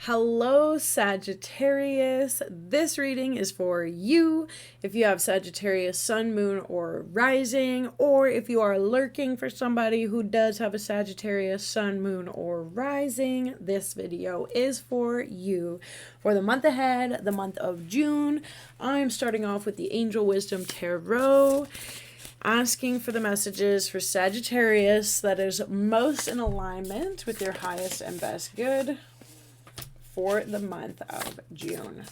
Hello, Sagittarius. This reading is for you if you have Sagittarius sun, moon, or rising, or if you are lurking for somebody who does have a Sagittarius sun, moon, or rising. This video is for you. For the month ahead, the month of June, I'm starting off with the Angel Wisdom Tarot, asking for the messages for Sagittarius that is most in alignment with your highest and best good for the month of June.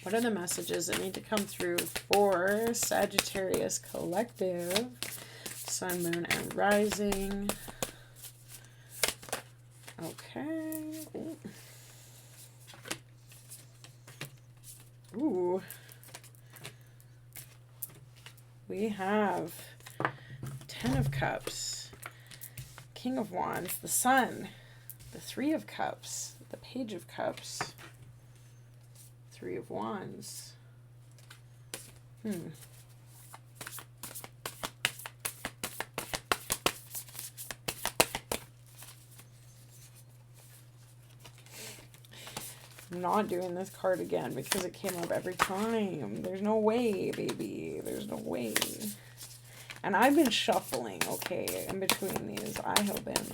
What are the messages that need to come through for Sagittarius collective, sun, moon, and rising? Okay. Ooh. We have Ten of Cups, King of Wands, the Sun, the Three of Cups, the Page of Cups, Three of Wands. I'm not doing this card again because it came up every time. There's no way, baby. There's no way. And I've been shuffling, okay, in between these. I have been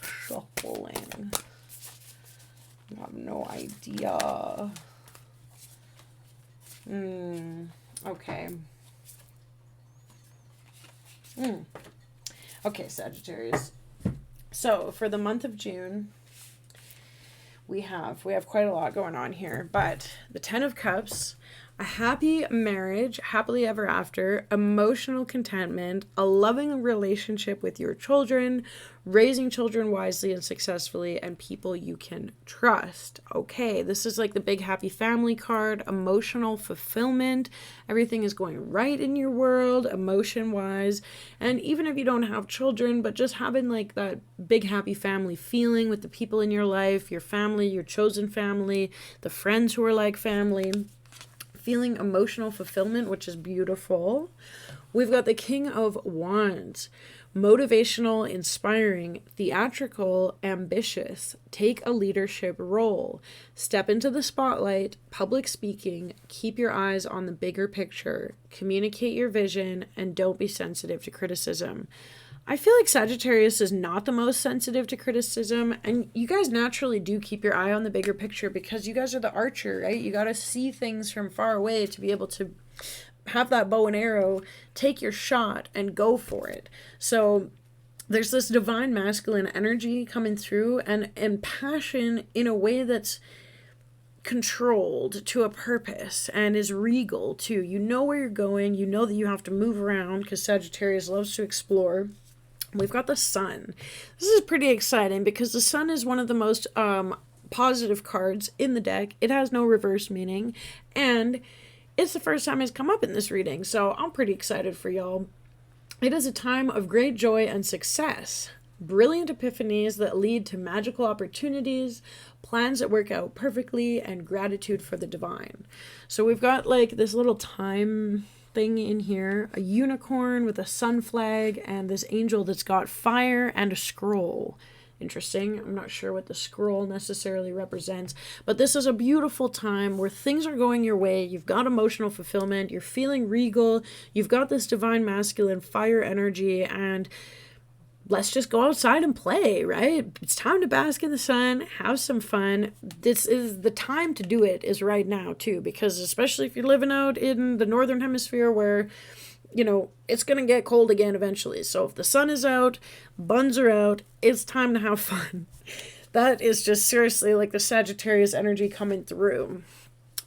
shuffling. You have no idea. Okay. Okay, Sagittarius. So, for the month of June, we have quite a lot going on here, but the Ten of Cups, a happy marriage, happily ever after, emotional contentment, a loving relationship with your children, raising children wisely and successfully, and people you can trust. Okay, this is like the big happy family card, emotional fulfillment. Everything is going right in your world, emotion-wise. And even if you don't have children, but just having like that big happy family feeling with the people in your life, your family, your chosen family, the friends who are like family, feeling emotional fulfillment, which is beautiful. We've got the King of Wands, motivational, inspiring, theatrical, ambitious, take a leadership role, step into the spotlight, public speaking, keep your eyes on the bigger picture, communicate your vision, and don't be sensitive to criticism. I feel like Sagittarius is not the most sensitive to criticism, and you guys naturally do keep your eye on the bigger picture because you guys are the archer, right? You got to see things from far away to be able to have that bow and arrow, take your shot, and go for it. So there's this divine masculine energy coming through and passion in a way that's controlled to a purpose and is regal too. You know where you're going. You know that you have to move around because Sagittarius loves to explore. We've got the Sun. This is pretty exciting because the Sun is one of the most positive cards in the deck. It has no reverse meaning, and it's the first time it's come up in this reading, so I'm pretty excited for y'all. It is a time of great joy and success, brilliant epiphanies that lead to magical opportunities, plans that work out perfectly, and gratitude for the divine. So we've got like this little time thing in here, a unicorn with a sun flag, and this angel that's got fire and a scroll. Interesting. I'm not sure what the scroll necessarily represents, but this is a beautiful time where things are going your way. You've got emotional fulfillment. You're feeling regal. You've got this divine masculine fire energy, and let's just go outside and play, right? It's time to bask in the sun, have some fun. This is the time to do it, is right now too, because especially if you're living out in the northern hemisphere where, you know, it's going to get cold again eventually. So if the sun is out, buns are out, it's time to have fun. That is just seriously like the Sagittarius energy coming through.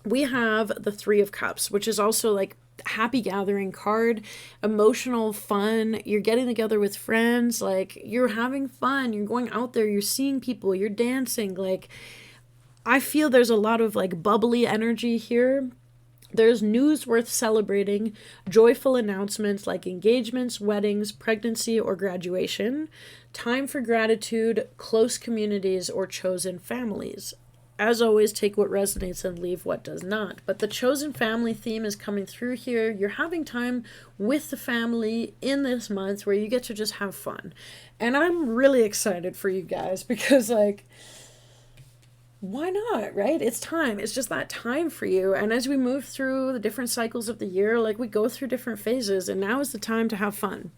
We have the Three of Cups, which is also like happy gathering card, emotional fun. You're getting together with friends, like you're having fun, you're going out there, you're seeing people, you're dancing. Like I feel there's a lot of like bubbly energy here. There's news worth celebrating, joyful announcements like engagements, weddings, pregnancy, or graduation, time for gratitude, close communities, or chosen families. As always, take what resonates and leave what does not. But the chosen family theme is coming through here. You're having time with the family in this month where you get to just have fun. And I'm really excited for you guys because, like, Why not, right? It's time. It's just that time for you. And as we move through the different cycles of the year, like we go through different phases, and now is the time to have fun.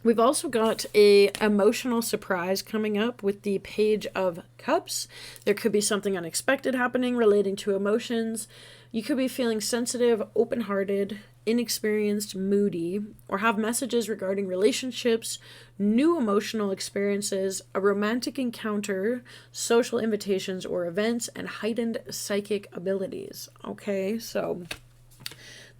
We've also got a emotional surprise coming up with the Page of Cups. There could be something unexpected happening relating to emotions. You could be feeling sensitive, open-hearted, inexperienced, moody, or have messages regarding relationships, new emotional experiences, a romantic encounter, social invitations or events, and heightened psychic abilities. Okay, so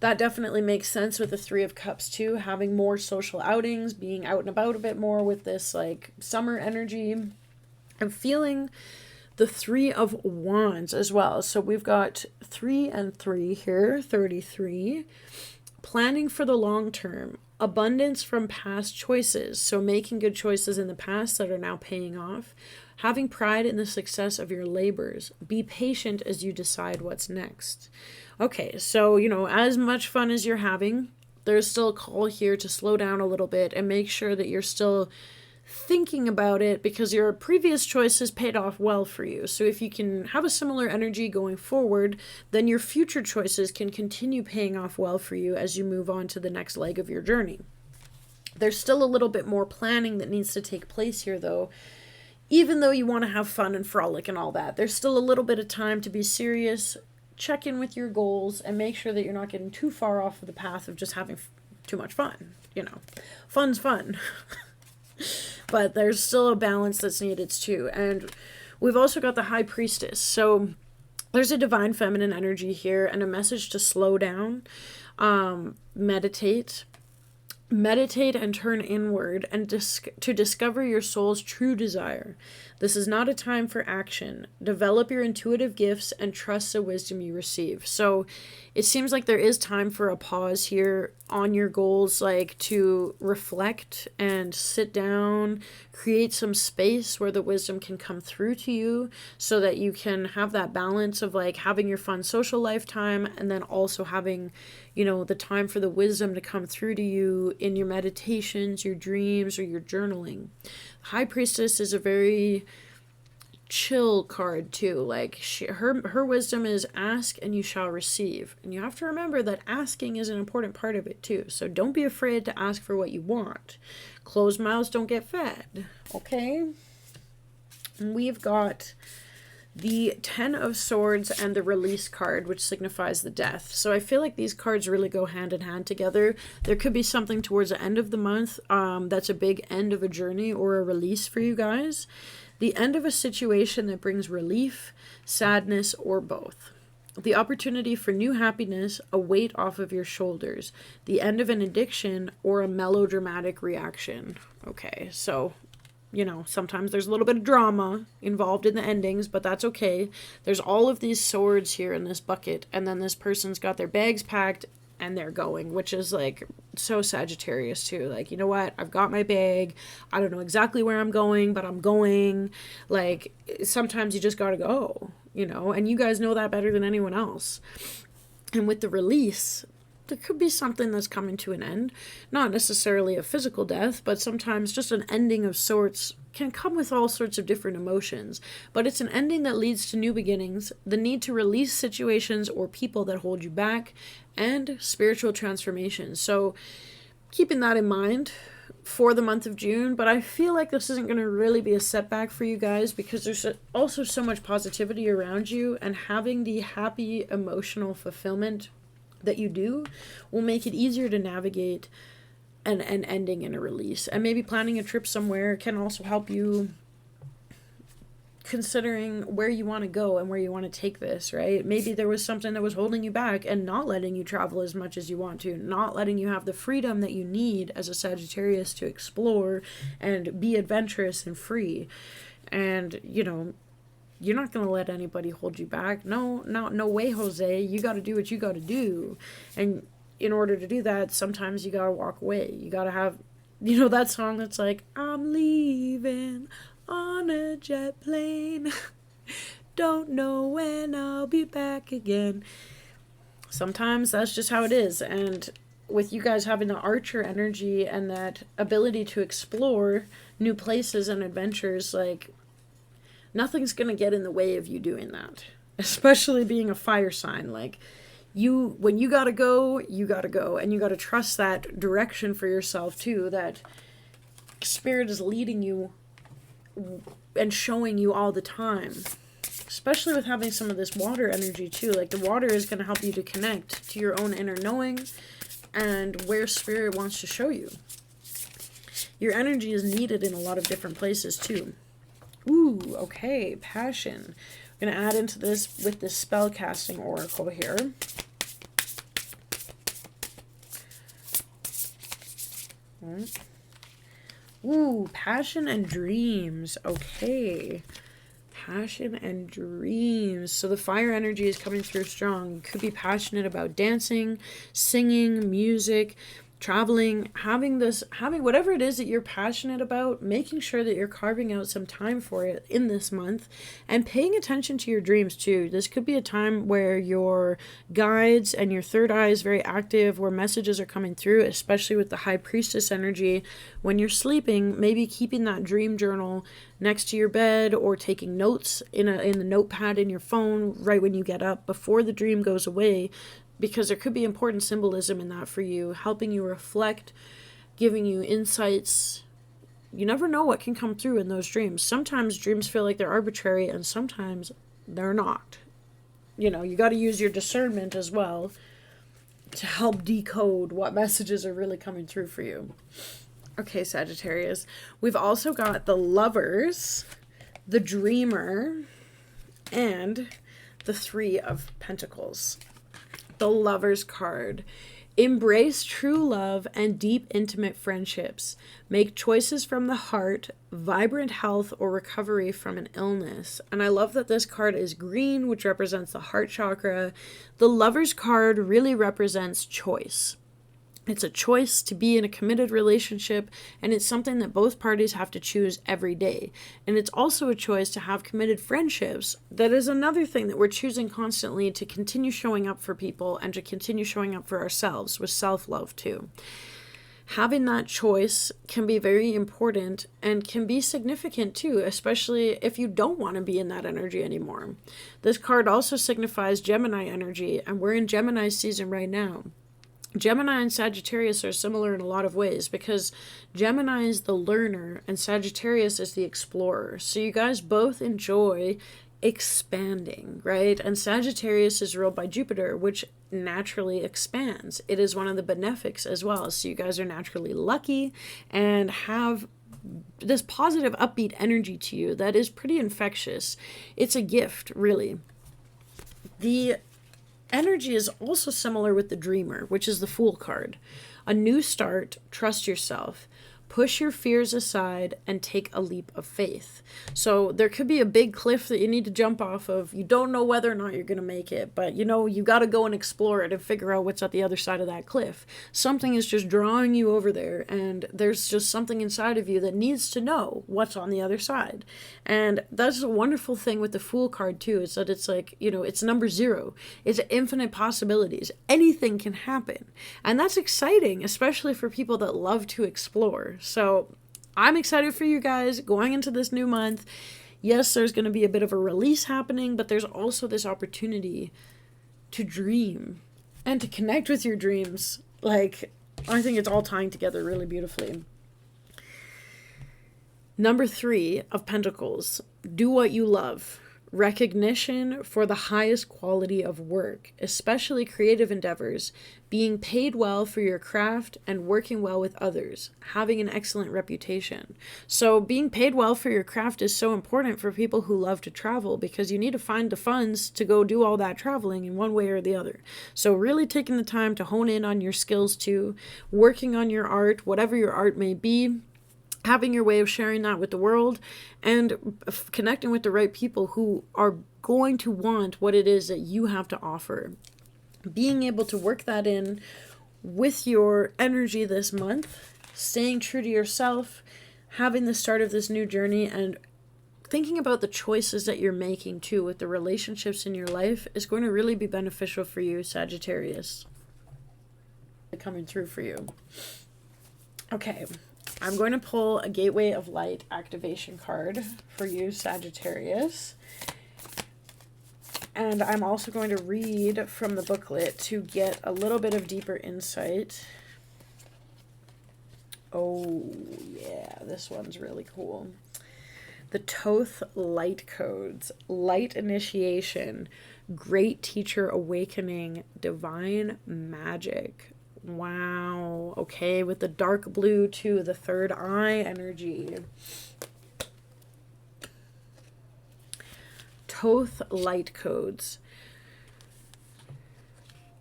that definitely makes sense with the Three of Cups too, having more social outings, being out and about a bit more with this like summer energy. I'm feeling the Three of Wands as well. So we've got 3 and 3 here, 33. Planning for the long term, abundance from past choices. So making good choices in the past that are now paying off. Having pride in the success of your labors. Be patient as you decide what's next. Okay, so, as much fun as you're having, there's still a call here to slow down a little bit and make sure that you're still thinking about it, because your previous choices paid off well for you. So if you can have a similar energy going forward, then your future choices can continue paying off well for you as you move on to the next leg of your journey. There's still a little bit more planning that needs to take place here, though. Even though you want to have fun and frolic and all that, there's still a little bit of time to be serious, check in with your goals, and make sure that you're not getting too far off of the path of just having too much fun. Fun's fun. But there's still a balance that's needed too. And we've also got the High Priestess. So there's a divine feminine energy here and a message to slow down, meditate and turn inward and to discover your soul's true desire. This is not a time for action. Develop your intuitive gifts and trust the wisdom you receive. So it seems like there is time for a pause here on your goals, like to reflect and sit down, create some space where the wisdom can come through to you so that you can have that balance of like having your fun social lifetime and then also having, the time for the wisdom to come through to you in your meditations, your dreams, or your journaling. High Priestess is a very chill card too. Like her wisdom is ask and you shall receive. And you have to remember that asking is an important part of it too. So don't be afraid to ask for what you want. Closed mouths don't get fed. Okay? And we've got the 10 of Swords and the Release card, which signifies the death. So I feel like these cards really go hand in hand together. There could be something towards the end of the month that's a big end of a journey or a release for you guys. The end of a situation that brings relief, sadness, or both. The opportunity for new happiness, a weight off of your shoulders. The end of an addiction or a melodramatic reaction. Okay, so sometimes there's a little bit of drama involved in the endings, but that's okay. There's all of these swords here in this bucket, and then this person's got their bags packed and they're going, which is like so Sagittarius too. Like, you know what? I've got my bag. I don't know exactly where I'm going, but I'm going. Like, sometimes you just gotta go, and you guys know that better than anyone else. And with the release, there could be something that's coming to an end. Not necessarily a physical death, but sometimes just an ending of sorts can come with all sorts of different emotions. But it's an ending that leads to new beginnings, the need to release situations or people that hold you back, and spiritual transformation. So keeping that in mind for the month of June, but I feel like this isn't going to really be a setback for you guys because there's also so much positivity around you, and having the happy emotional fulfillment that you do will make it easier to navigate an ending and a release. And maybe planning a trip somewhere can also help you considering where you want to go and where you want to take this, right? Maybe there was something that was holding you back and not letting you travel as much as you want to, not letting you have the freedom that you need as a Sagittarius to explore and be adventurous and free. And, you're not going to let anybody hold you back. No way, Jose. You got to do what you got to do. And in order to do that, sometimes you got to walk away. You got to have, that song that's like, I'm leaving on a jet plane. Don't know when I'll be back again. Sometimes that's just how it is. And with you guys having the Archer energy and that ability to explore new places and adventures, like, Nothing's going to get in the way of you doing that, especially being a fire sign. Like, when you gotta go, you gotta go, and you gotta trust that direction for yourself too, that spirit is leading you and showing you all the time, especially with having some of this water energy too. Like, the water is going to help you to connect to your own inner knowing and where spirit wants to show you. Your energy is needed in a lot of different places too. Ooh, okay, passion. I'm going to add into this with this spell casting oracle here. Ooh, passion and dreams. Okay. Passion and dreams. So the fire energy is coming through strong. You could be passionate about dancing, singing, music, traveling, having whatever it is that you're passionate about, making sure that you're carving out some time for it in this month, and paying attention to your dreams too. This could be a time where your guides and your third eye is very active, where messages are coming through, especially with the high priestess energy. When you're sleeping, maybe keeping that dream journal next to your bed, or taking notes in the notepad in your phone right when you get up before the dream goes away, because there could be important symbolism in that for you, helping you reflect, giving you insights. You never know what can come through in those dreams. Sometimes dreams feel like they're arbitrary, and sometimes they're not. You know, you got to use your discernment as well to help decode what messages are really coming through for you. Okay, Sagittarius. We've also got the Lovers, the Dreamer, and the Three of Pentacles. The Lovers card. Embrace true love and deep, intimate friendships. Make choices from the heart, vibrant health, or recovery from an illness. And I love that this card is green, which represents the heart chakra. The Lovers card really represents choice. It's a choice to be in a committed relationship, and it's something that both parties have to choose every day. And it's also a choice to have committed friendships. That is another thing that we're choosing constantly, to continue showing up for people and to continue showing up for ourselves with self-love too. Having that choice can be very important and can be significant too, especially if you don't want to be in that energy anymore. This card also signifies Gemini energy, and we're in Gemini season right now. Gemini and Sagittarius are similar in a lot of ways, because Gemini is the learner and Sagittarius is the explorer. So you guys both enjoy expanding, right? And Sagittarius is ruled by Jupiter, which naturally expands. It is one of the benefics as well. So you guys are naturally lucky and have this positive, upbeat energy to you that is pretty infectious. It's a gift, really. The energy is also similar with the Dreamer, which is the Fool card. A new start, trust yourself, push your fears aside, and take a leap of faith. So there could be a big cliff that you need to jump off of. You don't know whether or not you're going to make it, but you know, you got to go and explore it and figure out what's at the other side of that cliff. Something is just drawing you over there, and there's just something inside of you that needs to know what's on the other side. And that's a wonderful thing with the Fool card too, is that it's like, you know, it's number 0. It's infinite possibilities. Anything can happen. And that's exciting, especially for people that love to explore. So I'm excited for you guys going into this new month. Yes, there's going to be a bit of a release happening, but there's also this opportunity to dream and to connect with your dreams. Like, I think it's all tying together really beautifully. Number 3 of Pentacles, do what you love. Recognition for the highest quality of work, especially creative endeavors, being paid well for your craft, and working well with others, having an excellent reputation. So being paid well for your craft is so important for people who love to travel, because you need to find the funds to go do all that traveling in one way or the other. So really taking the time to hone in on your skills too, working on your art, whatever your art may be, having your way of sharing that with the world, and connecting with the right people who are going to want what it is that you have to offer. Being able to work that in with your energy this month, staying true to yourself, having the start of this new journey, and thinking about the choices that you're making too with the relationships in your life is going to really be beneficial for you, Sagittarius. Coming through for you. Okay. I'm going to pull a Gateway of Light activation card for you, Sagittarius. And I'm also going to read from the booklet to get a little bit of deeper insight. Oh, yeah, this one's really cool. The Thoth Light Codes, Light Initiation, Great Teacher Awakening, Divine Magic. Wow. Okay, with the dark blue too, the third eye energy. Thoth Light Codes.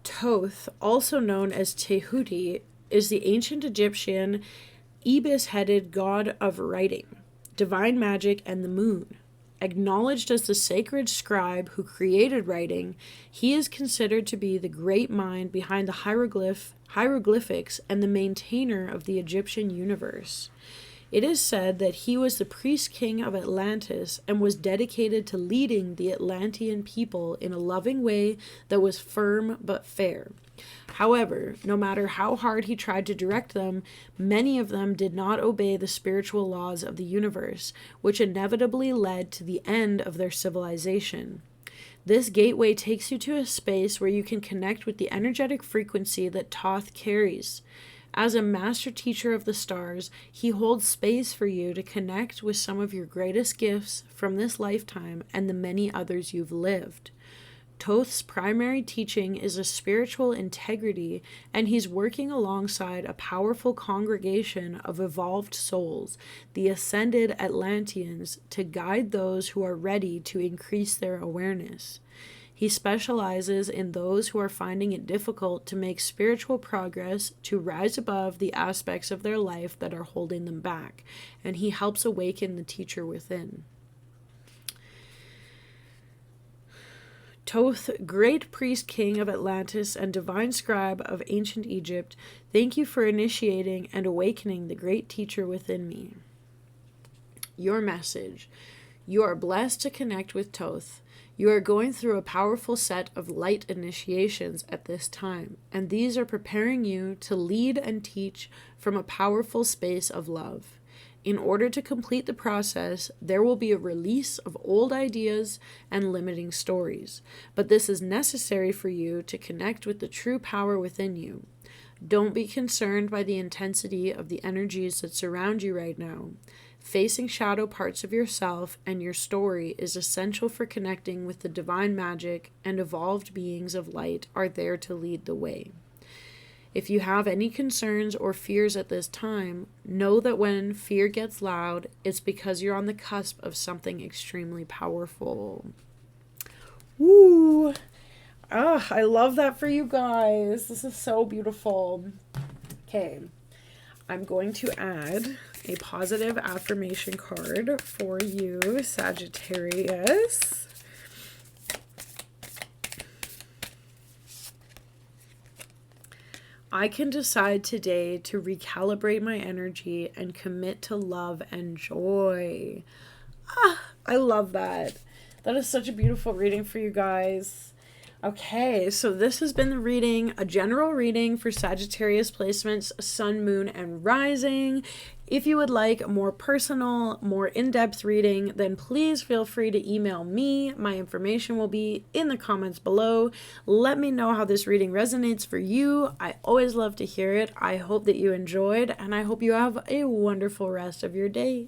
Thoth, also known as Tehuti, is the ancient Egyptian ibis-headed god of writing, divine magic, and the moon. Acknowledged as the sacred scribe who created writing, he is considered to be the great mind behind the hieroglyphics and the maintainer of the Egyptian universe. It is said that he was the priest king of Atlantis and was dedicated to leading the Atlantean people in a loving way that was firm but fair. However, no matter how hard he tried to direct them, many of them did not obey the spiritual laws of the universe, which inevitably led to the end of their civilization. This gateway takes you to a space where you can connect with the energetic frequency that Thoth carries. As a master teacher of the stars, he holds space for you to connect with some of your greatest gifts from this lifetime and the many others you've lived. Thoth's primary teaching is a spiritual integrity, and he's working alongside a powerful congregation of evolved souls, the ascended Atlanteans, to guide those who are ready to increase their awareness. He specializes in those who are finding it difficult to make spiritual progress, to rise above the aspects of their life that are holding them back, and he helps awaken the teacher within. Thoth, great priest king of Atlantis and divine scribe of ancient Egypt, thank you for initiating and awakening the great teacher within me. Your message. You are blessed to connect with Thoth. You are going through a powerful set of light initiations at this time, and these are preparing you to lead and teach from a powerful space of love. In order to complete the process, there will be a release of old ideas and limiting stories, but this is necessary for you to connect with the true power within you. Don't be concerned by the intensity of the energies that surround you right now. Facing shadow parts of yourself and your story is essential for connecting with the divine magic, and evolved beings of light are there to lead the way. If you have any concerns or fears at this time, know that when fear gets loud, it's because you're on the cusp of something extremely powerful. Woo! Ah, I love that for you guys. This is so beautiful. Okay, I'm going to add a positive affirmation card for you, Sagittarius. I can decide today to recalibrate my energy and commit to love and joy. I love that. That is such a beautiful reading for you guys. Okay, so this has been the reading, a general reading for Sagittarius placements, Sun, Moon, and Rising. If you would like a more personal, more in-depth reading, then please feel free to email me. My information will be in the comments below. Let me know how this reading resonates for you. I always love to hear it. I hope that you enjoyed, and I hope you have a wonderful rest of your day.